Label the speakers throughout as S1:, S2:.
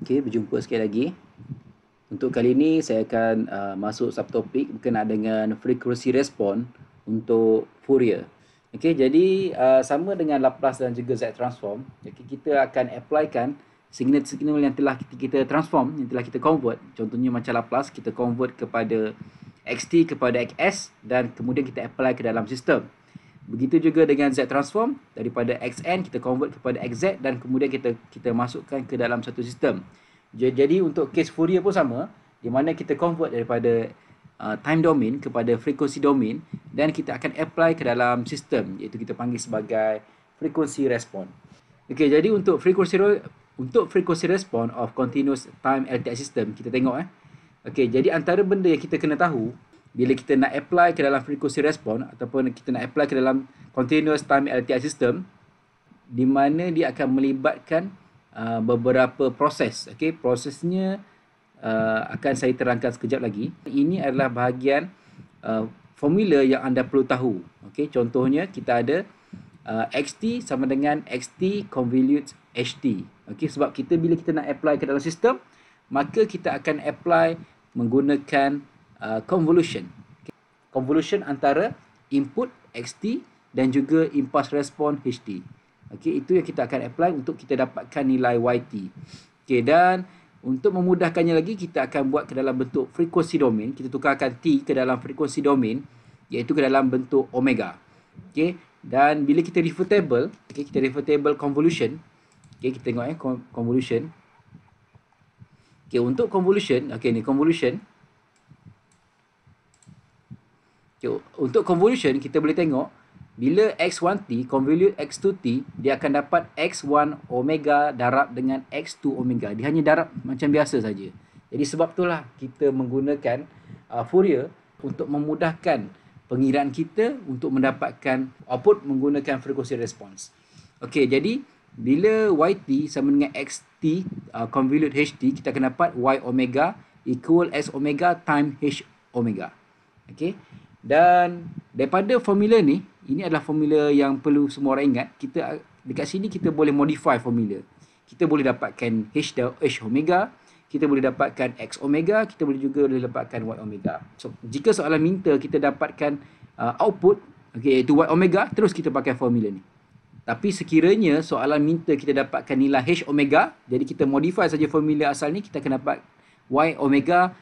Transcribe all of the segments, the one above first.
S1: Okey, berjumpa sekali lagi. Untuk kali ini saya akan masuk subtopik berkenaan dengan frekuensi respon untuk Fourier. Okey, jadi sama dengan Laplace dan juga Z transform, okay, kita akan applykan signal-signal yang telah kita transform, yang telah kita convert. Contohnya macam Laplace, kita convert kepada xt kepada xs dan kemudian kita apply ke dalam sistem. Begitu juga dengan Z transform, daripada xn kita convert kepada xz dan kemudian kita masukkan ke dalam satu sistem. Jadi untuk case Fourier pun sama, di mana kita convert daripada time domain kepada frekuensi domain dan kita akan apply ke dalam sistem, iaitu kita panggil sebagai frekuensi respon. Okey, jadi untuk frekuensi respon of continuous time LTI system, kita tengok Okey, jadi antara benda yang kita kena tahu bila kita nak apply ke dalam frekuensi respon ataupun kita nak apply ke dalam continuous time LTI system, di mana dia akan melibatkan beberapa proses. Okey, prosesnya akan saya terangkan sekejap lagi. Ini adalah bahagian formula yang anda perlu tahu. Okey, contohnya kita ada xt sama dengan xt convolute ht. Okey, sebab bila kita nak apply ke dalam sistem, maka kita akan apply menggunakan convolution. Okay. Convolution antara input xt dan juga impulse response ht. Okey, itu yang kita akan apply untuk kita dapatkan nilai yt. Okey, dan untuk memudahkannya lagi, kita akan buat ke dalam bentuk frekuensi domain. Kita tukarkan t ke dalam frekuensi domain, iaitu ke dalam bentuk omega. Okey, dan bila kita refer table, kita refer table convolution. Okey, kita tengok convolution. Okey, untuk convolution, ni convolution. Okay, untuk convolution kita boleh tengok bila x1t convolute x2t, dia akan dapat x1 omega darab dengan x2 omega. Dia hanya darab macam biasa saja. Jadi sebab itulah kita menggunakan Fourier untuk memudahkan pengiraan kita untuk mendapatkan output menggunakan frekuensi response. Okey, jadi bila yt sama dengan xt convolute ht, kita akan dapat y omega equal s omega time h omega. Okey. Dan daripada formula ni, ini adalah formula yang perlu semua orang ingat. Kita dekat sini kita boleh modify formula. Kita boleh dapatkan h omega, kita boleh dapatkan x omega, kita boleh dapatkan y omega. So, jika soalan minta kita dapatkan output, iaitu y omega, terus kita pakai formula ni. Tapi sekiranya soalan minta kita dapatkan nilai h omega, jadi kita modify saja formula asal ni, kita akan dapat y omega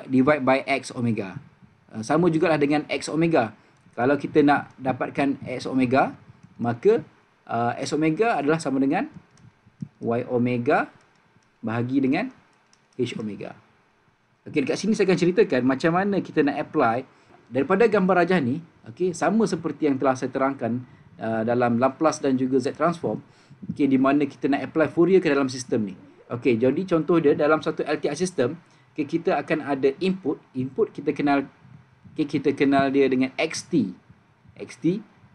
S1: divide by x omega. Sama jugalah dengan x omega. Kalau kita nak dapatkan x omega, maka x omega adalah sama dengan y omega bahagi dengan h omega. Okey, dekat sini saya akan ceritakan macam mana kita nak apply daripada gambar rajah ni. Okey, sama seperti yang telah saya terangkan dalam Laplace dan juga Z transform. Okey, di mana kita nak apply Fourier ke dalam sistem ni. Okey, jadi contoh dia dalam satu LTI system, kita akan ada input kita kenal dia dengan xt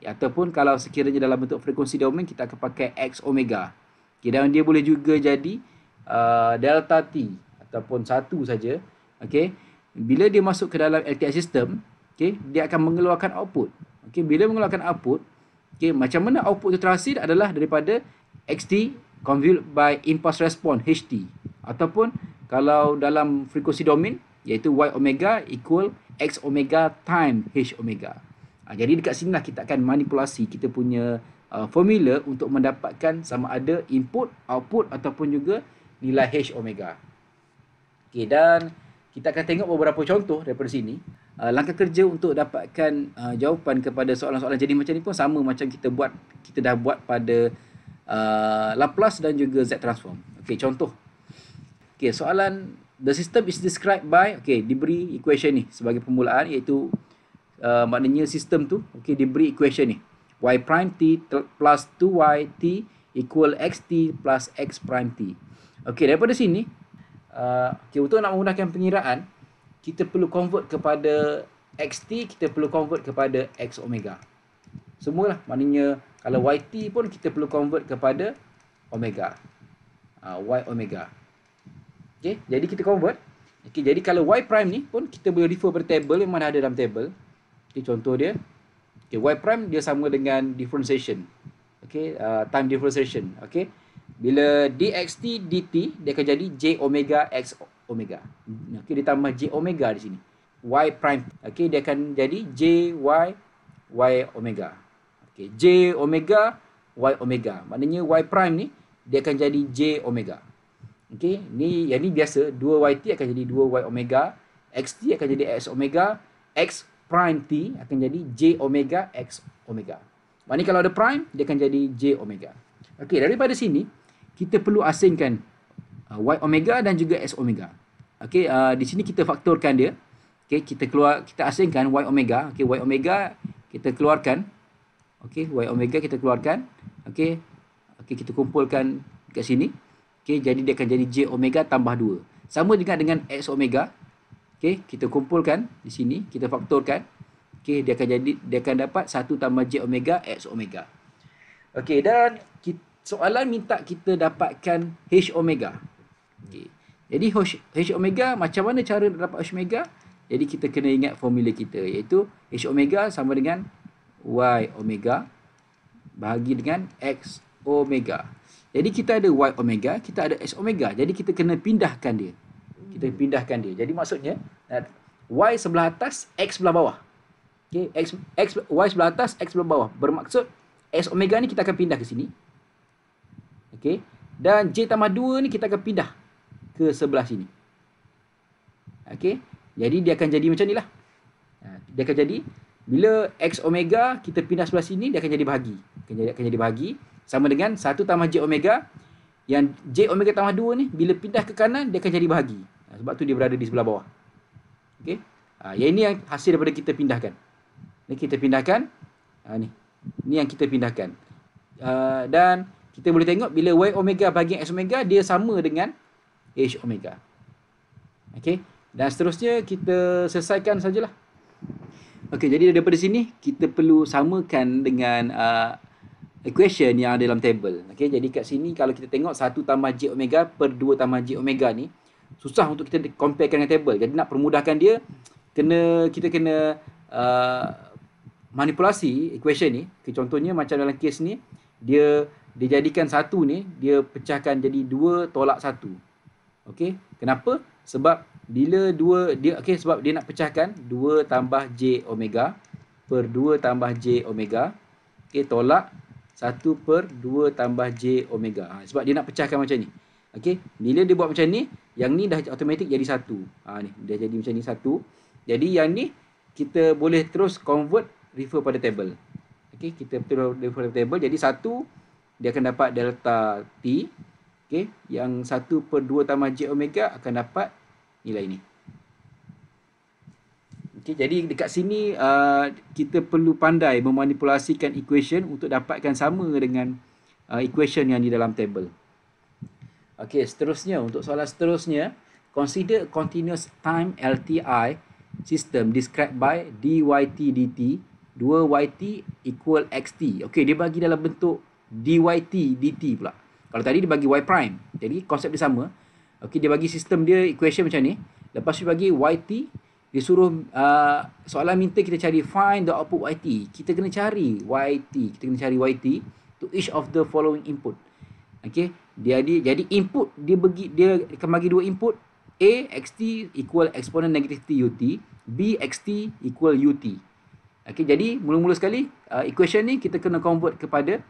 S1: ataupun kalau sekiranya dalam bentuk frekuensi domain kita akan pakai x omega. Okay, dan dia boleh juga jadi delta t ataupun satu saja. Okay, bila dia masuk ke dalam LTI system, dia akan mengeluarkan output. Okay, bila mengeluarkan output, macam mana output itu terhasil adalah daripada xt convolute by impulse response ht, ataupun kalau dalam frekuensi domain iaitu y omega equal x omega time h omega. Jadi dekat sinilah kita akan manipulasi kita punya formula untuk mendapatkan sama ada input, output ataupun juga nilai h omega. Okey, dan kita akan tengok beberapa contoh daripada sini. Langkah kerja untuk dapatkan jawapan kepada soalan-soalan jadi macam ni pun sama macam kita dah buat pada Laplace dan juga Z transform. Okey, contoh. Okey, soalan the system is described by, diberi equation ni sebagai permulaan, iaitu maknanya sistem tu, diberi equation ni. Y prime t plus 2y t equal xt plus x prime t. Okey, daripada sini, untuk nak memudahkan pengiraan, kita perlu convert kepada xt, kita perlu convert kepada x omega. Semualah, maknanya kalau yt pun kita perlu convert kepada omega. Y omega. Okay, jadi kita convert. Okay, jadi kalau y prime ni pun kita boleh refer pada table yang mana ada dalam table. Okay, contoh dia. Okay, y prime dia sama dengan differentiation. Okay, time differentiation. Okay, Bila dxt dt, dia akan jadi j omega x omega. Okey, ditambah j omega di sini. Y prime. Okey, dia akan jadi j y omega. Okey, j omega y omega. Maknanya y prime ni dia akan jadi j omega. Okey, yang ni biasa, 2yt akan jadi 2y omega, xt akan jadi x omega, x prime t akan jadi j omega x omega. Maknanya kalau ada prime, dia akan jadi j omega. Okey, daripada sini kita perlu asingkan y omega dan juga x omega. Okey, di sini kita faktorkan dia. Okey, kita asingkan y omega. Okey, y omega kita keluarkan. Okey, y omega kita keluarkan. Okey. Okey, kita kumpulkan kat sini. Okey, jadi dia akan jadi j omega tambah 2. Sama juga dengan x omega. Okey, kita kumpulkan di sini, kita faktorkan. Okey, dia akan dapat 1 tambah j omega x omega. Okey, dan soalan minta kita dapatkan h omega. Okey. Jadi h omega, macam mana cara dapat h omega? Jadi kita kena ingat formula kita, iaitu h omega sama dengan y omega bahagi dengan x omega. Jadi kita ada y omega, kita ada x omega. Jadi kita kena pindahkan dia. Jadi maksudnya y sebelah atas, x sebelah bawah. Okey, y sebelah atas, x sebelah bawah. Bermaksud x omega ni kita akan pindah ke sini. Okey. Dan j tambah 2 ni kita akan pindah ke sebelah sini. Okey. Jadi dia akan jadi macam ni lah. Dia akan jadi, bila x omega kita pindah sebelah sini, dia akan jadi bahagi. Akan jadi bahagi. Sama dengan 1 tambah j omega. Yang j omega tambah 2 ni, bila pindah ke kanan, dia akan jadi bahagi. Sebab tu dia berada di sebelah bawah. Okey. Yang ini yang hasil daripada kita pindahkan. Ni kita pindahkan. Ni yang kita pindahkan. Dan kita boleh tengok bila y omega bagi x omega, dia sama dengan h omega. Okey. Dan seterusnya kita selesaikan sajalah. Okey, jadi daripada sini kita perlu samakan dengan equation yang ada dalam table. Okey, jadi kat sini kalau kita tengok 1 tambah j omega per 2 tambah j omega ni susah untuk kita comparekan dengan table. Jadi nak permudahkan dia, kita kena manipulasi equation ni. Contohnya macam dalam kes ni, dia jadikan 1 ni, dia pecahkan jadi 2 tolak 1. Okey, kenapa? Sebab bila 2 dia sebab dia nak pecahkan 2 tambah j omega per 2 tambah j omega. Okey, tolak 1 per 2 tambah j omega. Sebab dia nak pecahkan macam ni. Okey, bila dia buat macam ni, yang ni dah automatik jadi 1. Ni dia jadi macam ni 1. Jadi yang ni kita boleh terus convert, refer pada table. Okey, kita terus refer pada table. Jadi 1 dia akan dapat delta T. Okey, yang 1 per 2 tambah j omega akan dapat nilai ini. Okey, jadi dekat sini kita perlu pandai memanipulasikan equation untuk dapatkan sama dengan equation yang di dalam table. Okey, seterusnya, untuk soalan seterusnya, consider continuous time LTI system described by dyt dt 2yt equal xt. Okey, dia bagi dalam bentuk dyt dt pula. Kalau tadi dia bagi y prime. Jadi konsep dia sama. Okey, dia bagi sistem dia equation macam ni. Lepas tu bagi yt, dia suruh soalan minta kita cari find the output yt. Kita kena cari yt to each of the following input. Okey, jadi input dia akan bagi dua input. A xt equal exponent negative t ut, b xt equal ut. Okey, jadi mula-mula sekali equation ni kita kena convert kepada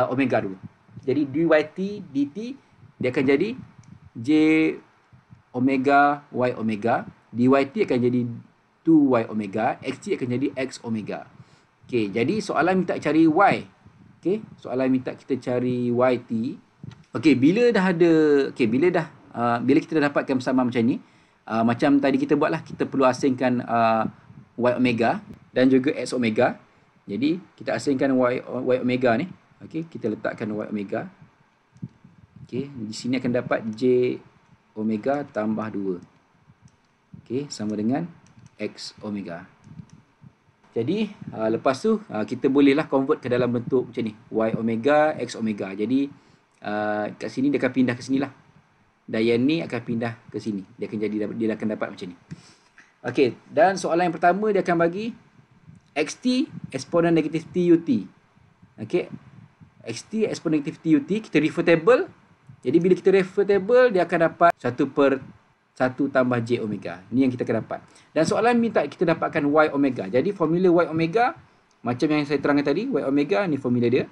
S1: omega dulu. Jadi dyt dt dia akan jadi j omega y omega, dyt akan jadi 2y omega, xt akan jadi x omega. Okey, jadi soalan minta cari y. Okey, soalan minta kita cari yt. Okey, bila kita dah dapatkan persamaan macam ni, macam tadi kita buatlah, kita perlu asingkan y omega dan juga x omega. Jadi kita asingkan y omega ni. Okey, kita letakkan y omega. Okey, di sini akan dapat j omega tambah 2. Okey, sama dengan x omega. Jadi lepas tu kita bolehlah convert ke dalam bentuk macam ni, y omega x omega. Jadi kat sini dia akan pindah ke sini lah. Dan yang ni akan pindah ke sini. Dia akan dapat macam ni. Okey, dan soalan yang pertama dia akan bagi xt exponent negative t ut. Okey, xt exponent negative t ut, kita refer table, Jadi bila kita refer table, dia akan dapat 1/1 tambah J omega. Ini yang kita akan dapat. Dan soalan minta kita dapatkan Y omega. Jadi formula Y omega, macam yang saya terangkan tadi, Y omega, ni formula dia.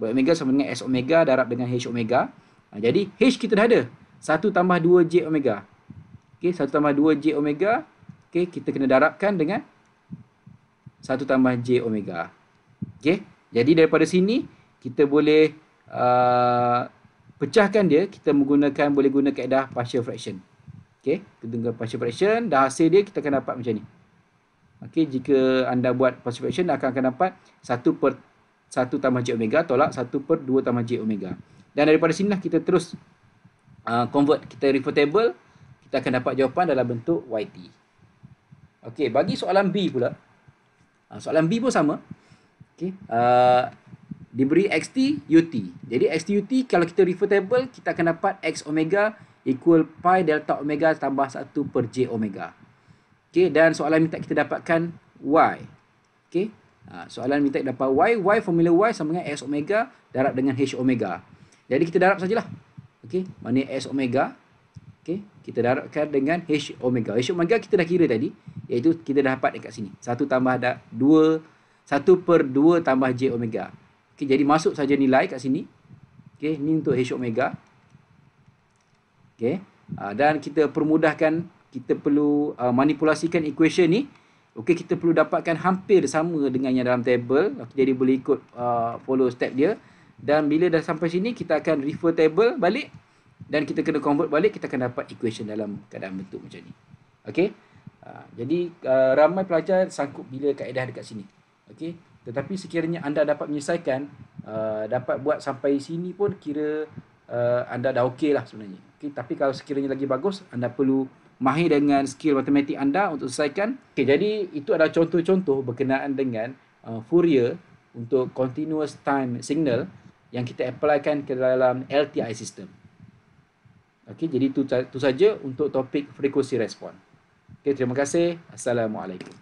S1: Y omega sama dengan S omega darab dengan H omega. Jadi H kita dah ada. 1 tambah 2 J omega. Okey, 1 tambah 2 J omega. Okey, kita kena darabkan dengan 1 tambah J omega. Okey, jadi daripada sini, kita boleh pecahkan dia. Kita boleh guna kaedah partial fraction. Okey, kita guna partial fraction. Dah hasil dia, kita akan dapat macam ni. Okey, jika anda buat partial fraction, akan dapat 1/1 tambah J omega tolak 1/2 tambah J omega. Dan daripada sinilah kita terus convert. Kita refer table, kita akan dapat jawapan dalam bentuk YT. Okey, bagi soalan B pula. Soalan B pun sama. Okey, diberi XT UT. Jadi XT UT, kalau kita refer table, kita akan dapat X omega equal pi delta omega tambah 1/J omega. Okey, dan soalan minta kita dapatkan Y. Okey, soalan minta kita dapat Y. Formula Y sama dengan S omega darab dengan H omega. Jadi kita darab sajalah. Okey, mana S omega. Okey, kita darabkan dengan H omega. H omega kita dah kira tadi, iaitu kita dah dapat dekat sini. 1/2 tambah J omega. Okey, jadi masuk saja nilai kat sini. Okey, ni untuk H omega. Okey, dan kita permudahkan, kita perlu manipulasikan equation ni. Okey, kita perlu dapatkan hampir sama dengan yang dalam table. Okey, jadi boleh ikut follow step dia. Dan bila dah sampai sini, kita akan refer table balik. Dan kita kena convert balik, kita akan dapat equation dalam keadaan bentuk macam ni. Okey, jadi ramai pelajar sangkut bila kaedah dekat sini. Okey, tetapi sekiranya anda dapat menyelesaikan, dapat buat sampai sini pun kira anda dah okey lah sebenarnya. Okey, tapi kalau sekiranya lagi bagus, anda perlu mahir dengan skill matematik anda untuk selesaikan. Okey, jadi itu adalah contoh-contoh berkenaan dengan Fourier untuk continuous time signal yang kita applykan ke dalam LTI system. Okey, jadi itu saja untuk topik frekuensi respon. Okey, terima kasih. Assalamualaikum.